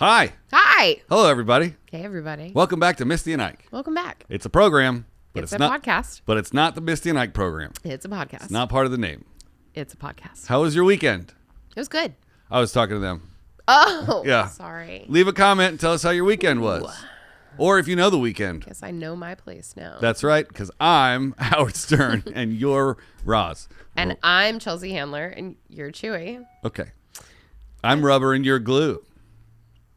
Hi. Hi. Hello, everybody. Hey, everybody. Welcome back to Misty and Ike. Welcome back. It's a program, but It's a not podcast. But it's not the Misty and Ike program. It's a podcast. It's not part of the name. It's a podcast. How was your weekend? It was good. I was talking to them. Oh, Yeah. sorry. Leave a comment and tell us how your weekend was. Or if you know the weekend. Guess I know my place now. That's right, because I'm Howard Stern and you're Roz. And I'm Chelsea Handler and you're Chewy. Okay. I'm Rubber and you're Glue.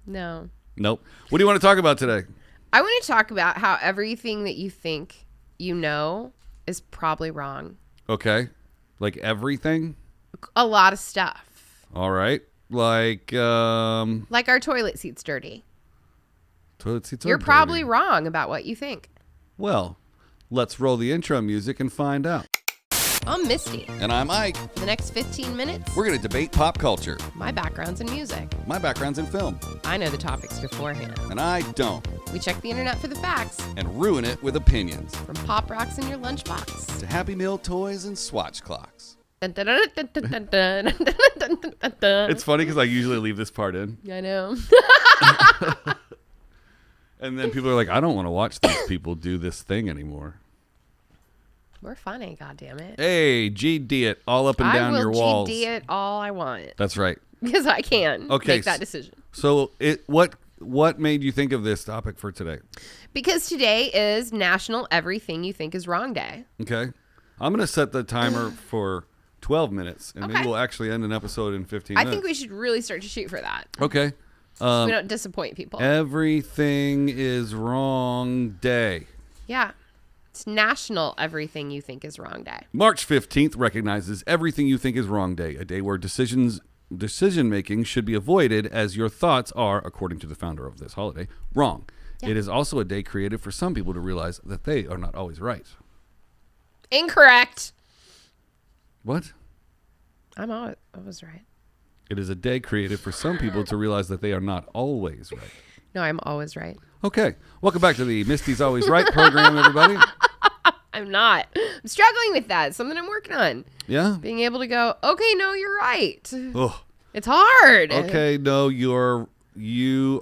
No. Nope. What do you want to talk about today? I want to talk about how everything that you think you know is probably wrong. Okay. Like everything? A lot of stuff. All right. Like our toilet seat's dirty. Toilet seats are You're probably dirty. wrong about what you think. Well, let's roll the intro music and find out. I'm Misty. And I'm Ike. For the next 15 minutes, We're going to debate pop culture. my background's in music. My background's in film, I know the topics beforehand. and I don't. We check the internet for the facts. And ruin it with opinions. From pop rocks in your lunchbox. To Happy Meal toys and swatch clocks. It's It's funny because I usually leave this part in. I know. And then people are like, I don't want to watch these people do this thing anymore. We're funny, goddammit. Hey, GD it all up and down your walls. I will GD it all I want. That's right. Because I can make that decision. So what made you think of this topic for today? Because today is National Everything You Think Is Wrong Day. Okay. I'm going to set the timer for 12 minutes, and maybe Okay. we'll actually end an episode in 15 I minutes. think we should really start to shoot for that. Okay. So we don't disappoint people. Everything is wrong day. Yeah. It's National Everything You Think Is Wrong Day. March 15th recognizes Everything You Think Is Wrong Day, a day where decision-making should be avoided as your thoughts are, according to the founder of this holiday, wrong. Yeah. It is also a day created for some people to realize that they are not always right. Incorrect. What? I was right. It is a day created for some people to realize that they are not always right. No, I'm always right. Okay. Welcome back to the Misty's Always Right program, everybody. I'm not. I'm struggling with that. It's something I'm working on. Yeah? Being able to go, okay, no, you're right. Ugh. It's hard. Okay, no, you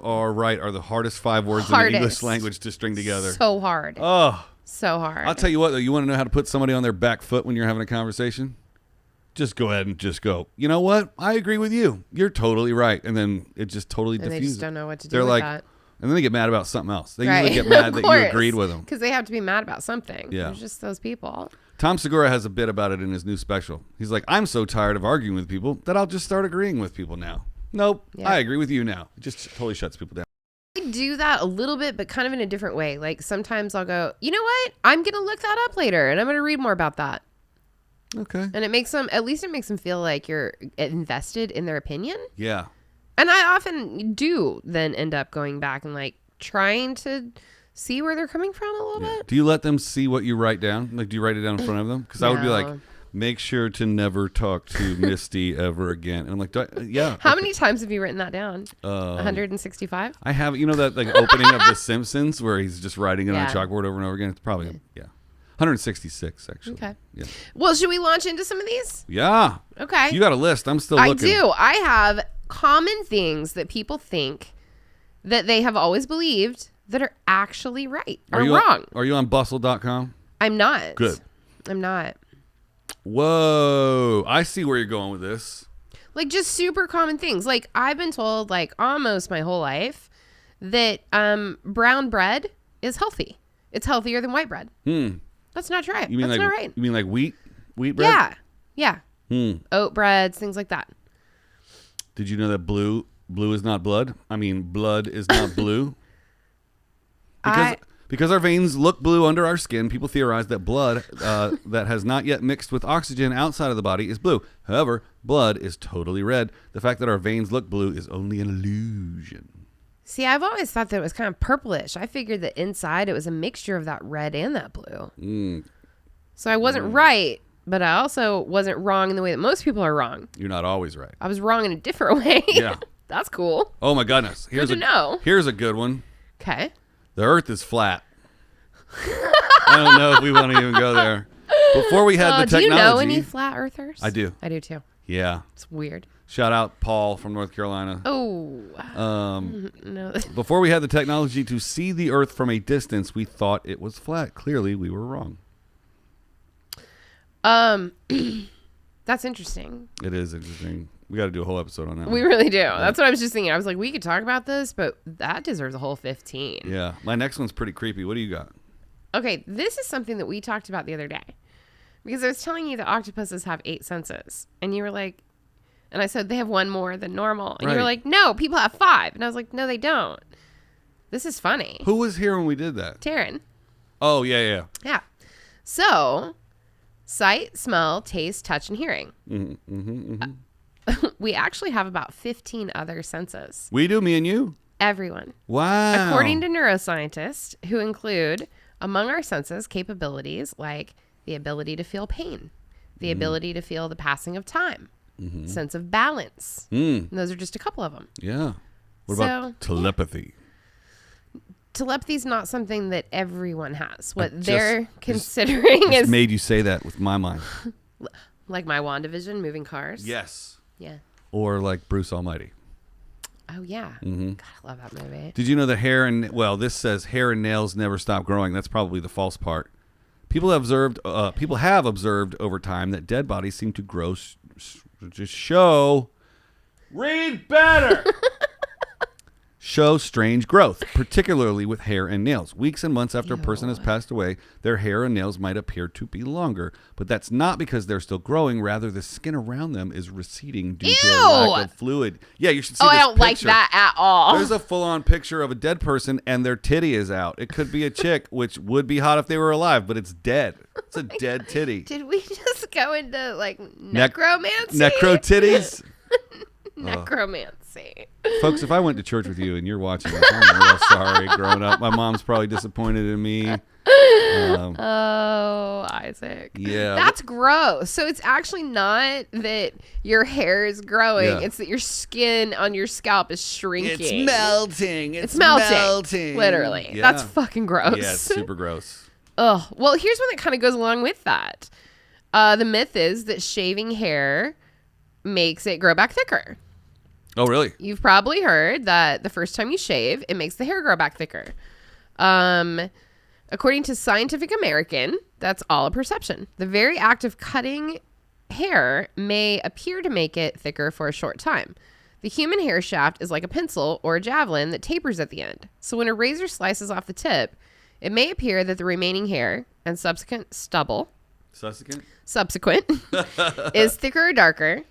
are right are the hardest 5 words in the English language to string together. So hard. Oh. So hard. I'll tell you what, though. You want to know how to put somebody on their back foot when you're having a conversation? Just go ahead and just go, you know what? I agree with you. You're totally right. And then it just totally and diffuses. they just don't know what to do They're with like, that. and then they get mad about something else. They Right. usually get mad Of that you course. agreed with them. Because they have to be mad about something. Yeah. There's just those people. Tom Segura has a bit about it in his new special. He's like, I'm so tired of arguing with people that I'll just start agreeing with people now. Nope, Yeah. I agree with you now. It just totally shuts people down. I do that a little bit, but kind of in a different way. Like sometimes I'll go, you know what? I'm going to look that up later and I'm going to read more about that. Okay. And it makes them, at least it makes them feel like you're invested in their opinion. Yeah. And I often do then end up going back and like trying to see where they're coming from a little bit. Do you let them see what you write down? Like, do you write it down in front of them? Because I would be like, No. make sure to never talk to Misty ever again. And I'm like, yeah. How many times have you written that down? 165? 165? I have, that like opening of The Simpsons where he's just writing it on a Yeah. chalkboard over and over again. It's probably, 166 actually. Okay. Yeah. Well, should we launch into some of these? Yeah. Okay. You got a list. I'm still I looking. do. I have common things that people think that they have always believed that are actually right or wrong. Are you on bustle.com? I'm not. Good. I'm not. Whoa. I see where you're going with this. Like just super common things. Like I've been told like almost my whole life that brown bread is healthy. It's healthier than white bread. That's not right. You mean That's like not right. You mean like wheat bread? Yeah. Oat breads, things like that. Did you know that blue is not blood? I mean, blood is not blue. Because our veins look blue under our skin, people theorize that blood that has not yet mixed with oxygen outside of the body is blue. However, blood is totally red. The fact that our veins look blue is only an illusion. See, I've always thought that it was kind of purplish. I figured that inside it was a mixture of that red and that blue. So I wasn't right, but I also wasn't wrong in the way that most people are wrong. You're not always right. I was wrong in a different way. Yeah. That's cool. Oh my goodness. Good to know. Here's a good one. Okay. The earth is flat. I don't know if we want to even go there. Before we had the technology. Do you know any flat earthers? I do. I do too. Yeah. It's weird. Shout out Paul from North Carolina. Oh. No. Before we had the technology to see the Earth from a distance, we thought it was flat. Clearly, we were wrong. That's interesting. It is interesting. We got to do a whole episode on that. We really do. Yeah. That's what I was just thinking. I was like, we could talk about this, but that deserves a whole 15. Yeah. My next one's pretty creepy. What do you got? Okay, this is something that we talked about the other day. Because I was telling you that octopuses have 8 senses. And you were like, and I said they have one more than normal. And you were like, no, people have 5. And I was like, no, they don't. This is funny. Who was here when we did that? Taryn. Oh, yeah. Yeah. So, sight, smell, taste, touch, and hearing. We actually have about 15 other senses. We do, me and you? Everyone. Wow. According to neuroscientists, who include among our senses capabilities like the ability to feel pain, the ability to feel the passing of time, sense of balance. And those are just a couple of them. Yeah. What about telepathy? Telepathy is not something that everyone has. What they're considering is made you say that with my mind. Like my WandaVision, moving cars. Yes. Yeah. Or like Bruce Almighty. Oh, yeah. God, I love that movie. Did you know that this says hair and nails never stop growing. That's probably the false part. People have observed over time that dead bodies seem to grow, read better. Show strange growth, particularly with hair and nails. Weeks and months after a person has passed away, their hair and nails might appear to be longer. But that's not because they're still growing. Rather, the skin around them is receding due to a lack of fluid. Yeah, you should see this I don't like that at all. There's a full-on picture of a dead person, and their titty is out. It could be a chick, which would be hot if they were alive, but it's dead. It's a dead titty. Did we just go into, like, necromancy? Necro titties? Necromancy. Folks, if I went to church with you and you're watching this, I'm real sorry growing up. My mom's probably disappointed in me. Isaac. Yeah. That's gross. So it's actually not that your hair is growing. Yeah. It's that your skin on your scalp is shrinking. It's melting. It's melting. Literally. Yeah. That's fucking gross. Yeah, it's super gross. Oh, well, here's one that kind of goes along with that. The myth is that shaving hair makes it grow back thicker. Oh, really? You've probably heard that the first time you shave, it makes the hair grow back thicker. According to Scientific American, that's all a perception. The very act of cutting hair may appear to make it thicker for a short time. The human hair shaft is like a pencil or a javelin that tapers at the end. So when a razor slices off the tip, it may appear that the remaining hair and subsequent stubble is thicker or darker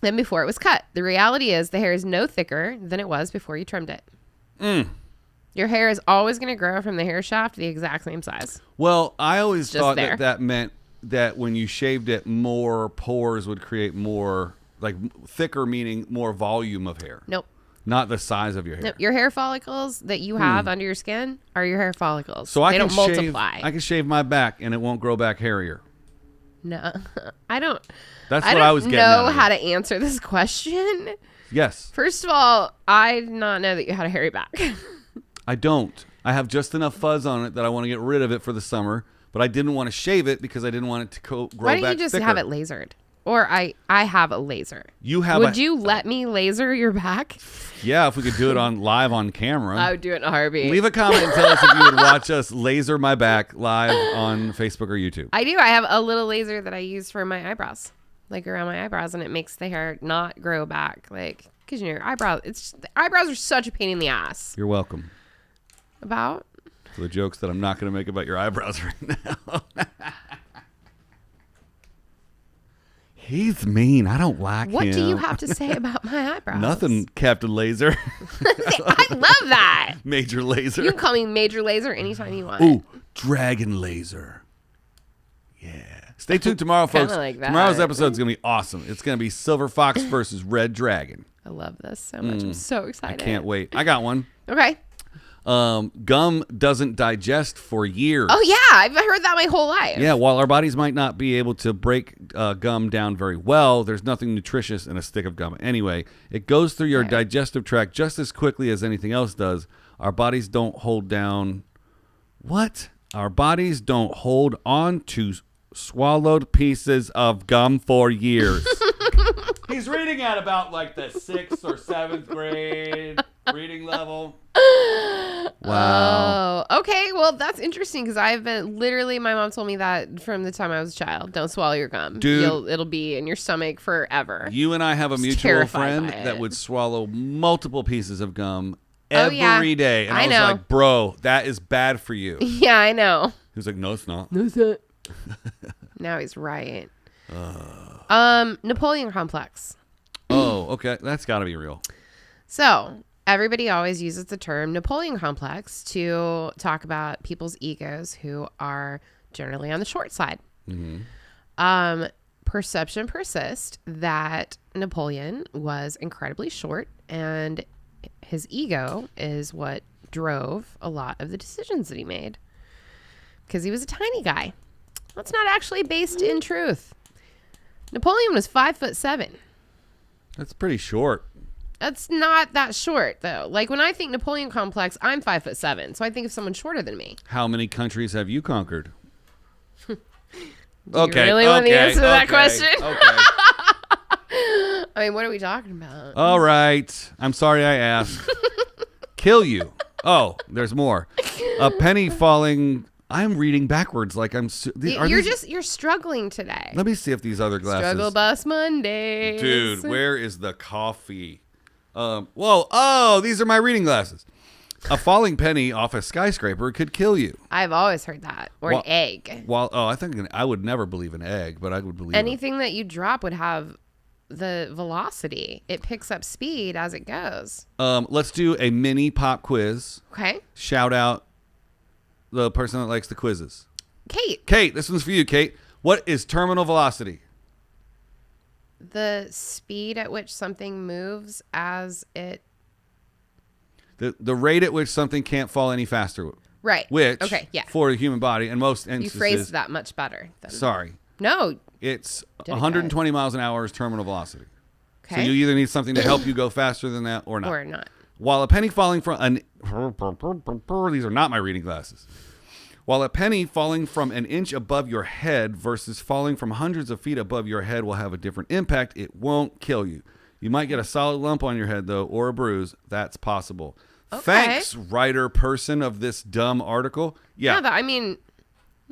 than before it was cut. The reality is the hair is no thicker than it was before you trimmed it. Your hair is always going to grow from the hair shaft the exact same size. Well, I always thought that meant that when you shaved it, more pores would create more, like thicker, meaning more volume of hair. Nope. Not the size of your hair. Nope. Your hair follicles that you have under your skin are your hair follicles. So they don't multiply. I can shave my back and it won't grow back hairier. No, I don't. That's what I was getting at. I don't know how to answer this question. Yes. First of all, I did not know that you had a hairy back. I don't. I have just enough fuzz on it that I want to get rid of it for the summer, but I didn't want to shave it because I didn't want it to grow back thicker. Why don't you just have it lasered? Or I have a laser. Would you let me laser your back? Yeah, if we could do it live on camera. I would do it in a heartbeat. Leave a comment and tell us if you would watch us laser my back live on Facebook or YouTube. I do. I have a little laser that I use for my eyebrows, like around my eyebrows, and it makes the hair not grow back. Like, because your eyebrows, the eyebrows are such a pain in the ass. You're welcome. About? For the jokes that I'm not going to make about your eyebrows right now. He's mean. I don't like him. What do you have to say about my eyebrows? Nothing, Captain Laser. I love that. Major Laser. You can call me Major Laser anytime you want. Ooh, Dragon Laser. Yeah. Stay tuned tomorrow, folks. Like that. Tomorrow's episode is going to be awesome. It's going to be Silver Fox versus Red Dragon. I love this so much. I'm so excited. I can't wait. I got one. Okay. Gum doesn't digest for years. Oh, yeah. I've heard that my whole life. Yeah, while our bodies might not be able to break gum down very well, there's nothing nutritious in a stick of gum. Anyway, it goes through your digestive tract just as quickly as anything else does. Our bodies don't hold down... What? Our bodies don't hold on to swallowed pieces of gum for years. He's reading at about like the 6th or 7th grade reading level. Wow. Oh, okay. Well, that's interesting because I've been literally, my mom told me that from the time I was a child. Don't swallow your gum. Dude. It'll be in your stomach forever. You and I have a Just mutual terrified friend by it. that would swallow multiple pieces of gum Oh, yeah. every day. And I was know. like, bro, that is bad for you. He Yeah, I know. was like, no, it's not. No, it's not. Now he's right. Napoleon complex. Oh, okay. That's got to be real. So everybody always uses the term Napoleon complex to talk about people's egos who are generally on the short side. Perception persists that Napoleon was incredibly short, and his ego is what drove a lot of the decisions that he made because he was a tiny guy. That's not actually based in truth. Napoleon was 5'7". That's pretty short. That's not that short, though. Like, when I think Napoleon complex, I'm 5'7", so I think of someone shorter than me. How many countries have you conquered? Do you really want the answer to that question? Okay. I mean, what are we talking about? All right. I'm sorry I asked. Kill you. Oh, there's more. A penny falling. I'm reading backwards like I'm. You're struggling today. Let me see if these other glasses. Struggle Bus Mondays. Dude, where is the coffee? Whoa. Oh, these are my reading glasses. A falling penny off a skyscraper could kill you. I've always heard that. Or an egg. I think I would never believe an egg, but I would believe anything that you drop would have the velocity. It picks up speed as it goes. Let's do a mini pop quiz. Okay. Shout out the person that likes the quizzes. Kate. Kate, this one's for you, Kate. What is terminal velocity? The speed at which something moves as it... The rate at which something can't fall any faster. Right. Which, okay, yeah. for the human body, in most instances... You phrased that much better. Sorry. No. It's 120 miles an hour is terminal velocity. Okay. So you either need something to help you go faster than that or not. Or not. While a penny falling from an... These are not my reading glasses. While a penny falling from an inch above your head versus falling from hundreds of feet above your head will have a different impact, it won't kill you. You might get a solid lump on your head, though, or a bruise. That's possible. Okay. Thanks, writer person of this dumb article. Yeah. I mean,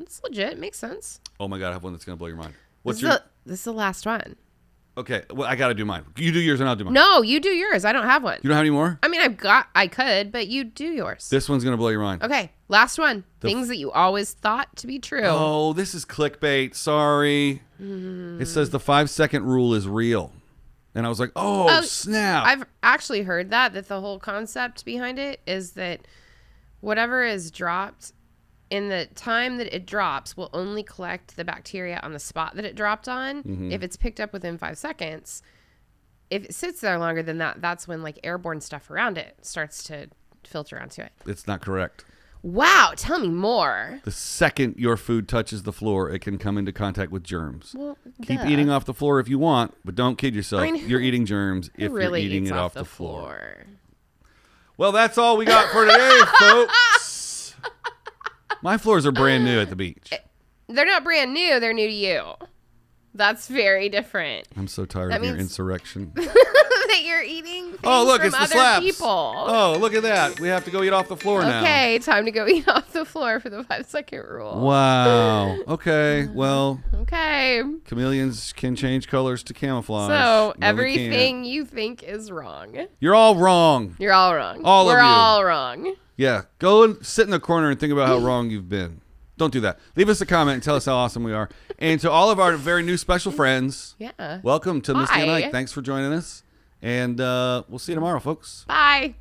it's legit. It makes sense. Oh, my God. I have one that's going to blow your mind. This is the last one. Okay. Well, I got to do mine. You do yours and I'll do mine. No, you do yours. I don't have one. You don't have any more? I mean, I could, but you do yours. This one's going to blow your mind. Okay. Last one. Things that you always thought to be true. Oh, this is clickbait. Sorry. It says the 5-second rule is real. And I was like, oh, snap. I've actually heard that the whole concept behind it is that whatever is dropped in the time that it drops will only collect the bacteria on the spot that it dropped on. Mm-hmm. If it's picked up within 5 seconds, if it sits there longer than that, that's when like airborne stuff around it starts to filter onto it. It's not correct. Wow. Tell me more. The second your food touches the floor, it can come into contact with germs. Well, Keep eating off the floor if you want, but don't kid yourself. I mean, you're eating germs if really you're eating eats it off the floor. floor. Well, that's all we got for today, folks. My floors are brand new at the beach. They're not brand new. They're new to you. That's very different. I'm so tired That of your means- insurrection. That you're eating things Oh, look, from it's the other slaps. people. Oh, look at that. We have to go eat off the floor now. Okay, time to go eat off the floor for the 5-second rule. Wow. Okay. Well, Okay. chameleons can change colors to camouflage. So No, they everything can't. you think is wrong. You're all wrong. You're all wrong. All of We're you. all wrong. Yeah. Go and sit in the corner and think about how wrong you've been. Don't do that. Leave us a comment and tell us how awesome we are. And to all of our very new special friends, Yeah. welcome to Misty and Hi. Ike. Thanks for joining us. And we'll see you tomorrow, folks. Bye.